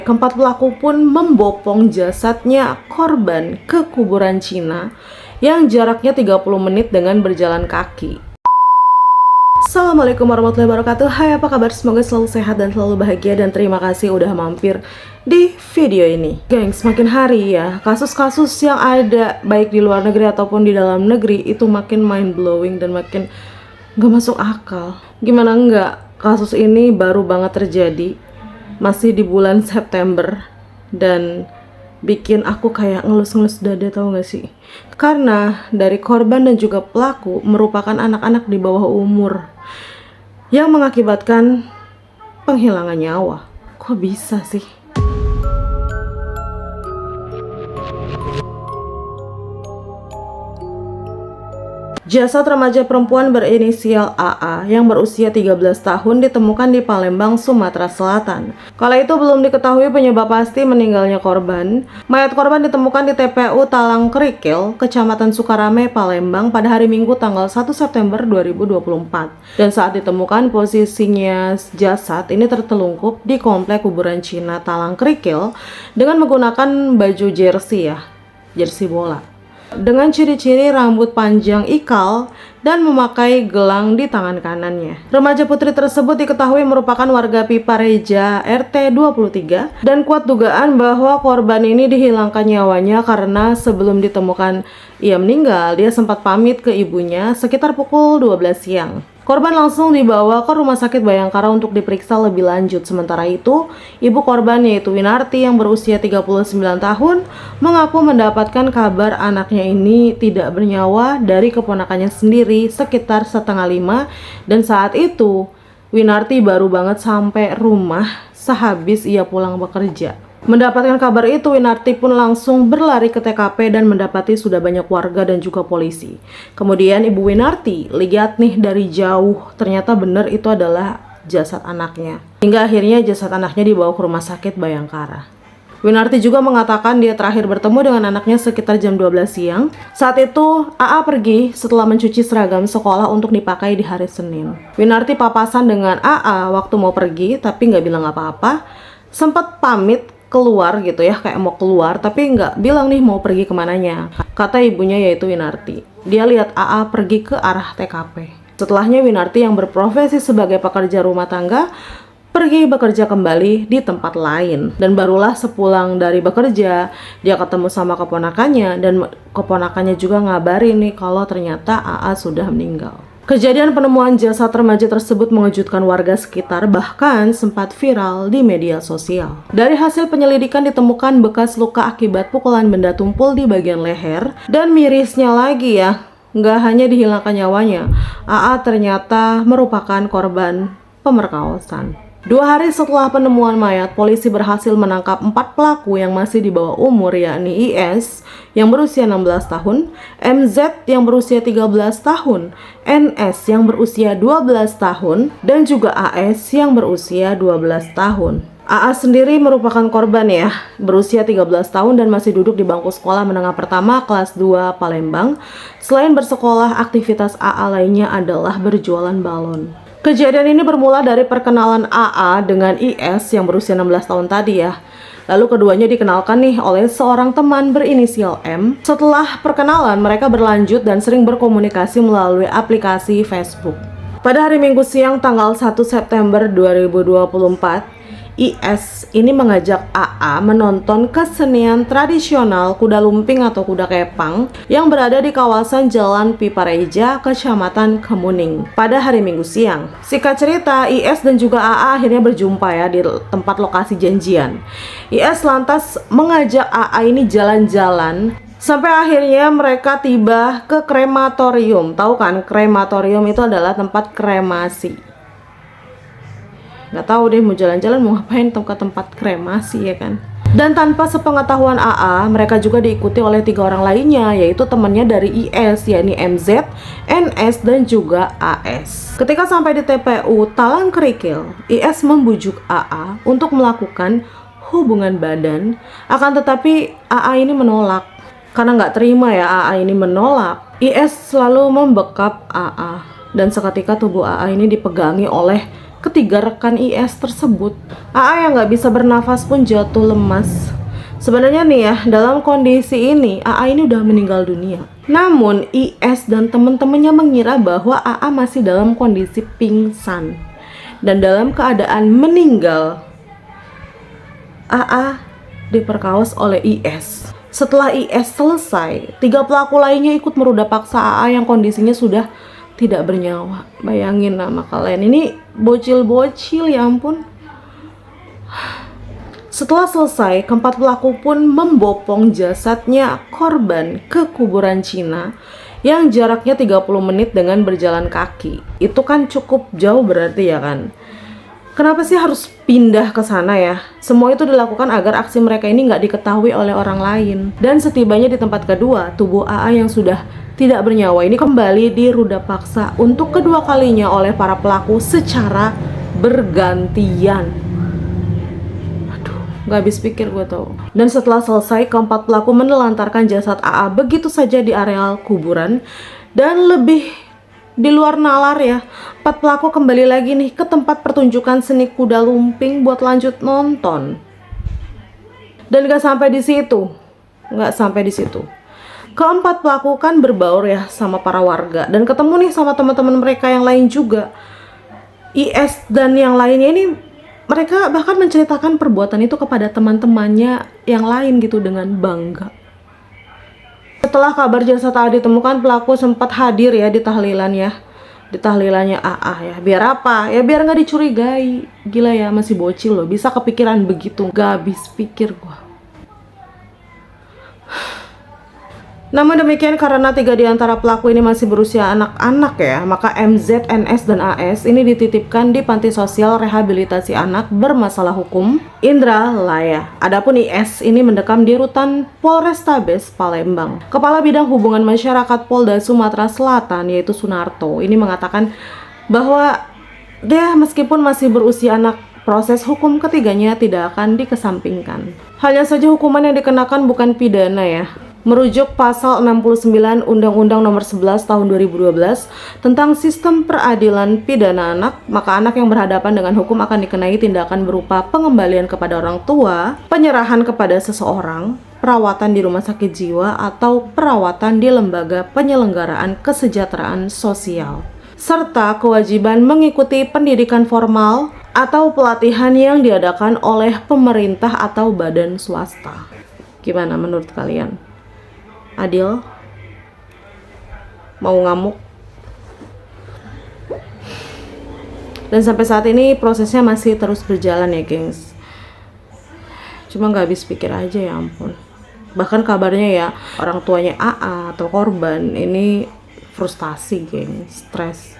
Keempat pelaku pun membopong jasadnya korban ke kuburan Cina yang jaraknya 30 menit dengan berjalan kaki. Assalamualaikum warahmatullahi wabarakatuh. Hai, apa kabar? Semoga selalu sehat dan selalu bahagia, dan terima kasih udah mampir di video ini. Gengs, makin hari ya kasus-kasus yang ada baik di luar negeri ataupun di dalam negeri itu makin mind blowing dan makin gak masuk akal. Gimana enggak, kasus ini baru banget terjadi, masih di bulan September, dan bikin aku kayak ngelus-ngelus dada, tau gak sih? Karena dari korban dan juga pelaku merupakan anak-anak di bawah umur yang mengakibatkan penghilangan nyawa. Kok bisa sih? Jasad remaja perempuan berinisial AA yang berusia 13 tahun ditemukan di Palembang, Sumatera Selatan. Kala itu belum diketahui penyebab pasti meninggalnya korban. Mayat korban ditemukan di TPU Talang Kerikil, Kecamatan Sukarame, Palembang pada hari Minggu tanggal 1 September 2024. Dan saat ditemukan, posisinya jasad ini tertelungkup di komplek kuburan Cina Talang Kerikil dengan menggunakan baju jersey bola, dengan ciri-ciri rambut panjang ikal dan memakai gelang di tangan kanannya. Remaja putri tersebut diketahui merupakan warga Pipareja RT 23 dan kuat dugaan bahwa korban ini dihilangkan nyawanya karena sebelum ditemukan ia meninggal, dia sempat pamit ke ibunya sekitar pukul 12 siang. Korban langsung dibawa ke Rumah Sakit Bayangkara untuk diperiksa lebih lanjut. Sementara itu, ibu korban yaitu Winarti yang berusia 39 tahun mengaku mendapatkan kabar anaknya ini tidak bernyawa dari keponakannya sendiri sekitar 4:30, dan saat itu Winarti baru banget sampai rumah sehabis ia pulang bekerja. Mendapatkan kabar itu, Winarti pun langsung berlari ke TKP dan mendapati sudah banyak warga dan juga polisi. Kemudian ibu Winarti lihat nih dari jauh, ternyata benar itu adalah jasad anaknya. Hingga akhirnya jasad anaknya dibawa ke Rumah Sakit Bayangkara. Winarti juga mengatakan dia terakhir bertemu dengan anaknya sekitar jam 12 siang. Saat itu AA pergi setelah mencuci seragam sekolah untuk dipakai di hari Senin. Winarti papasan dengan AA waktu mau pergi tapi nggak bilang apa-apa. Sempat pamit keluar gitu ya, kayak mau keluar tapi nggak bilang nih mau pergi kemananya. Kata ibunya yaitu Winarti, dia lihat AA pergi ke arah TKP. Setelahnya Winarti yang berprofesi sebagai pekerja rumah tangga pergi bekerja kembali di tempat lain, dan barulah sepulang dari bekerja dia ketemu sama keponakannya, dan keponakannya juga ngabarin nih kalau ternyata AA sudah meninggal. Kejadian penemuan jasad remaja tersebut mengejutkan warga sekitar, bahkan sempat viral di media sosial. Dari hasil penyelidikan ditemukan bekas luka akibat pukulan benda tumpul di bagian leher, dan mirisnya lagi ya, nggak hanya dihilangkan nyawanya, AA ternyata merupakan korban pemerkosaan. 2 hari setelah penemuan mayat, polisi berhasil menangkap 4 pelaku yang masih di bawah umur, yakni IS yang berusia 16 tahun, MZ yang berusia 13 tahun, NS yang berusia 12 tahun, dan juga AS yang berusia 12 tahun. AA sendiri merupakan korban ya, berusia 13 tahun dan masih duduk di bangku sekolah menengah pertama kelas 2 Palembang. Selain bersekolah, aktivitas AA lainnya adalah berjualan balon. Kejadian ini bermula dari perkenalan AA dengan IS yang berusia 16 tahun tadi ya. Lalu keduanya dikenalkan nih oleh seorang teman berinisial M. Setelah perkenalan, mereka berlanjut dan sering berkomunikasi melalui aplikasi Facebook. Pada hari Minggu siang tanggal 1 September 2024, IS ini mengajak AA menonton kesenian tradisional kuda lumping atau kuda kepang yang berada di kawasan Jalan Pipareja, Kecamatan Kemuning pada hari Minggu siang. Singkat cerita, IS dan juga AA akhirnya berjumpa ya di tempat lokasi janjian. IS lantas mengajak AA ini jalan-jalan sampai akhirnya mereka tiba ke krematorium. Tahu kan, krematorium itu adalah tempat kremasi. Nggak tahu deh mau jalan-jalan mau ngapain ke tempat kremasi ya kan. Dan tanpa sepengetahuan AA, mereka juga diikuti oleh 3 orang lainnya, yaitu temannya dari IS, yakni MZ, NS, dan juga AS. Ketika sampai di TPU Talang Kerikil, IS membujuk AA untuk melakukan hubungan badan, akan tetapi AA ini menolak. Karena nggak terima ya AA ini menolak, IS selalu membekap AA, dan seketika tubuh AA ini dipegangi oleh ketiga rekan IS tersebut. AA yang nggak bisa bernafas pun jatuh lemas. Sebenarnya nih ya, dalam kondisi ini AA ini udah meninggal dunia. Namun IS dan teman-temannya mengira bahwa AA masih dalam kondisi pingsan dan dalam keadaan meninggal. AA diperkaos oleh IS. Setelah IS selesai, 3 pelaku lainnya ikut meruda paksa AA yang kondisinya sudah tidak bernyawa. Bayangin nama kalian, ini bocil-bocil, ya ampun. Setelah selesai, keempat pelaku pun membopong jasadnya korban ke kuburan Cina yang jaraknya 30 menit dengan berjalan kaki. Itu kan cukup jauh berarti ya kan? Kenapa sih harus pindah ke sana ya? Semua itu dilakukan agar aksi mereka ini nggak diketahui oleh orang lain. Dan setibanya di tempat kedua, tubuh AA yang sudah tidak bernyawa ini kembali diruda paksa untuk kedua kalinya oleh para pelaku secara bergantian. Gak habis pikir gue tau. Dan setelah selesai, keempat pelaku menelantarkan jasad AA begitu saja di areal kuburan. Dan lebih di luar nalar ya, 4 pelaku kembali lagi nih ke tempat pertunjukan seni kuda lumping buat lanjut nonton. Dan gak sampai di situ. Keempat pelaku kan berbaur ya sama para warga dan ketemu nih sama teman-teman mereka yang lain juga. IS dan yang lainnya ini, mereka bahkan menceritakan perbuatan itu kepada teman-temannya yang lain gitu dengan bangga. Setelah kabar jasad AA ditemukan, pelaku sempat hadir ya di tahlilannya AA ya. Biar apa? Ya biar nggak dicurigai. Gila ya, masih bocil loh, bisa kepikiran begitu. Gak habis pikir gua. Namun demikian, karena 3 di antara pelaku ini masih berusia anak-anak ya, maka MZ, NS, dan AS ini dititipkan di Panti Sosial Rehabilitasi Anak Bermasalah Hukum Indralaya. Adapun IS ini mendekam di rutan Polrestabes Palembang. Kepala Bidang Hubungan Masyarakat Polda Sumatera Selatan yaitu Sunarto ini mengatakan bahwa dia meskipun masih berusia anak, proses hukum ketiganya tidak akan dikesampingkan. Hanya saja hukuman yang dikenakan bukan pidana ya. Merujuk pasal 69 Undang-Undang Nomor 11 Tahun 2012 tentang Sistem Peradilan Pidana Anak, maka anak yang berhadapan dengan hukum akan dikenai tindakan berupa pengembalian kepada orang tua, penyerahan kepada seseorang, perawatan di rumah sakit jiwa, atau perawatan di lembaga penyelenggaraan kesejahteraan sosial, serta kewajiban mengikuti pendidikan formal atau pelatihan yang diadakan oleh pemerintah atau badan swasta. Gimana menurut kalian? Adil? Mau ngamuk? Dan sampai saat ini prosesnya masih terus berjalan ya gengs. Cuma gak habis pikir aja, ya ampun. Bahkan kabarnya ya, orang tuanya AA atau korban ini frustasi gengs, stres.